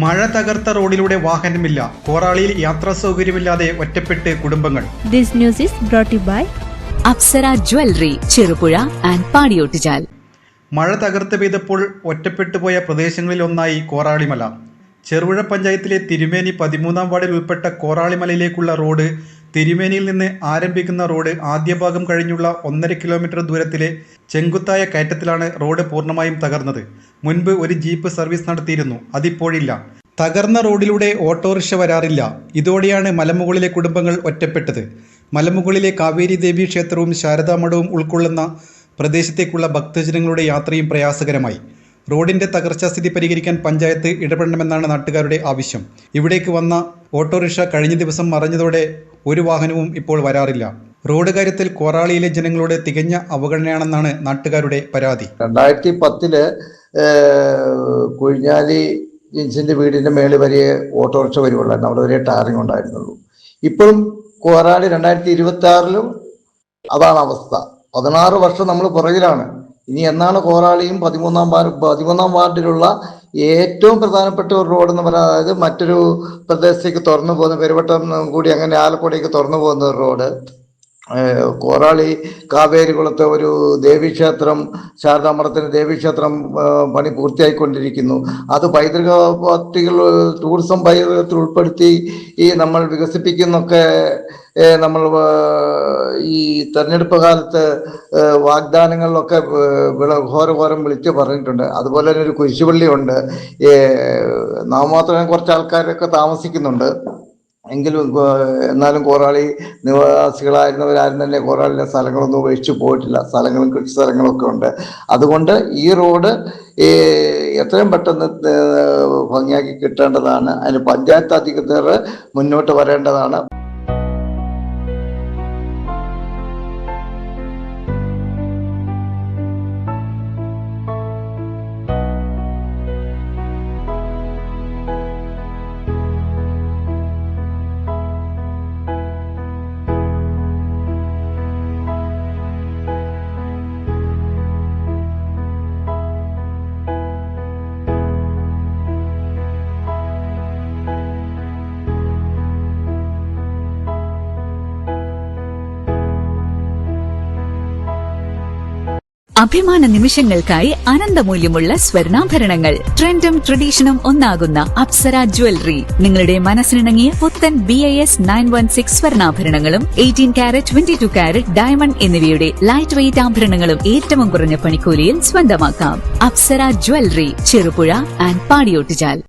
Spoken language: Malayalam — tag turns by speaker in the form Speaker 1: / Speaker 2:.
Speaker 1: മഴ തകർത്ത റോഡിലൂടെ വാഹനമില്ല. കോറാളിയിൽ യാത്രാ സൗകര്യമില്ലാതെ ഒറ്റപ്പെട്ട് കുടുംബങ്ങൾ.
Speaker 2: This news is brought you by
Speaker 3: Apsara jewellery, Cherupuzha and Padiyottuchal.
Speaker 1: മഴ തകർത്ത് പെയ്തപ്പോൾ ഒറ്റപ്പെട്ടുപോയ പ്രദേശങ്ങളിലൊന്നായി കോറാളിമല. ചെറുപുഴ പഞ്ചായത്തിലെ തിരുമേനി 13-ാം വാർഡിൽ ഉൾപ്പെട്ട കോറാളിമലയിലേക്കുള്ള റോഡ്, തിരുമേനിയിൽ നിന്ന് ആരംഭിക്കുന്ന റോഡ് ആദ്യ ഭാഗം കഴിഞ്ഞുള്ള 1.5 കിലോമീറ്റർ ദൂരത്തിലെ ചെങ്കുത്തായ കയറ്റത്തിലാണ് റോഡ് പൂർണ്ണമായും തകർന്നത്. മുൻപ് ഒരു ജീപ്പ് സർവീസ് നടത്തിയിരുന്നു, അതിപ്പോഴില്ല. തകർന്ന റോഡിലൂടെ ഓട്ടോറിക്ഷ വരാറില്ല. ഇതോടെയാണ് മലമുകളിലെ കുടുംബങ്ങൾ ഒറ്റപ്പെട്ടത്. മലമുകളിലെ കാവേരി ദേവി ക്ഷേത്രവും ശാരദാമഠവും ഉൾക്കൊള്ളുന്ന പ്രദേശത്തേക്കുള്ള ഭക്തജനങ്ങളുടെ യാത്രയും പ്രയാസകരമായി. റോഡിന്റെ തകർച്ചാസ്ഥിതി പരിഹരിക്കാൻ പഞ്ചായത്ത് ഇടപെടണമെന്നാണ് നാട്ടുകാരുടെ ആവശ്യം. ഇവിടേക്ക് വന്ന ഓട്ടോറിക്ഷ കഴിഞ്ഞ ദിവസം മറഞ്ഞതോടെ ഒരു വാഹനവും ഇപ്പോൾ വരാറില്ല. റോഡ് കാര്യത്തിൽ കോറാളിയിലെ ജനങ്ങളോട് തികഞ്ഞ അവഗണനയാണെന്നാണ് നാട്ടുകാരുടെ പരാതി.
Speaker 4: 2010 കുഴിഞ്ഞാലി ജിൻസിന്റെ വീടിന്റെ മേളിൽ വരെ ഓട്ടോറിക്ഷ വരുവുള്ളായിരുന്നു. അവിടെ വരെ ടാറിങ് ഉണ്ടായിരുന്നുള്ളൂ. ഇപ്പോഴും കോറാളി 2026 അതാണ് അവസ്ഥ. 16 വർഷം നമ്മൾ പുറകിലാണ്. ഇനി എന്നാണ് കോറാളിയും 13-ാം വാർഡിലുള്ള ഏറ്റവും പ്രധാനപ്പെട്ട ഒരു റോഡ് എന്ന് പറയുന്നത്, അതായത് മറ്റൊരു പ്രദേശത്തേക്ക് തുറന്നു പോകുന്ന പെരുവട്ടം കൂടി അങ്ങനെ ആലപ്പുഴയ്ക്ക് തുറന്നു പോകുന്ന ഒരു റോഡ്, കോറാളി കാവേരികുളത്തെ ഒരു ദേവീക്ഷേത്രം, ശാരദാമഠത്തിന് ദേവീക്ഷേത്രം പണി പൂർത്തിയായിക്കൊണ്ടിരിക്കുന്നു. അത് പൈതൃക പദ്ധതികൾ ടൂറിസം പൈതൃകത്തിൽ ഉൾപ്പെടുത്തി നമ്മൾ വികസിപ്പിക്കുന്നൊക്കെ നമ്മൾ ഈ തെരഞ്ഞെടുപ്പ് കാലത്ത് വാഗ്ദാനങ്ങളിലൊക്കെ ഘോരഘോരം വിളിച്ച് പറഞ്ഞിട്ടുണ്ട്. അതുപോലെ തന്നെ ഒരു കുരിശുപള്ളിയുണ്ട്. നാമമാത്രമേ കുറച്ച് ആൾക്കാരൊക്കെ താമസിക്കുന്നുണ്ട്. എന്നാലും കോറാളി നിവാസികളായിരുന്നവരാരും തന്നെ കോറാളിലെ സ്ഥലങ്ങളൊന്നും ഉപേക്ഷിച്ച് പോയിട്ടില്ല. സ്ഥലങ്ങളും കൃഷി സ്ഥലങ്ങളൊക്കെ ഉണ്ട്. അതുകൊണ്ട് ഈ റോഡ് എത്രയും പെട്ടെന്ന് ഭംഗിയാക്കി കിട്ടേണ്ടതാണ്. അതിന് പഞ്ചായത്ത് അധികൃതർ മുന്നോട്ട് വരേണ്ടതാണ്.
Speaker 3: അഭിമാന നിമിഷങ്ങൾക്കായി അനന്തമൂല്യമുള്ള സ്വർണ്ണാഭരണങ്ങൾ. ട്രെൻഡും ട്രഡീഷനും ഒന്നാകുന്ന അപ്സര ജ്വല്ലറി നിങ്ങളുടെ മനസ്സിനിണങ്ങിയ പുത്തൻ BIS 916 സ്വർണ്ണാഭരണങ്ങളും 18 കാരറ്റ് 22 കാരറ്റ് ഡയമണ്ട് എന്നിവയുടെ ലൈറ്റ് വെയ്റ്റ് ആഭരണങ്ങളും ഏറ്റവും കുറഞ്ഞ പണിക്കൂലിയിൽ സ്വന്തമാക്കാം. Apsara jewellery, Cherupuzha and Padiyottuchal.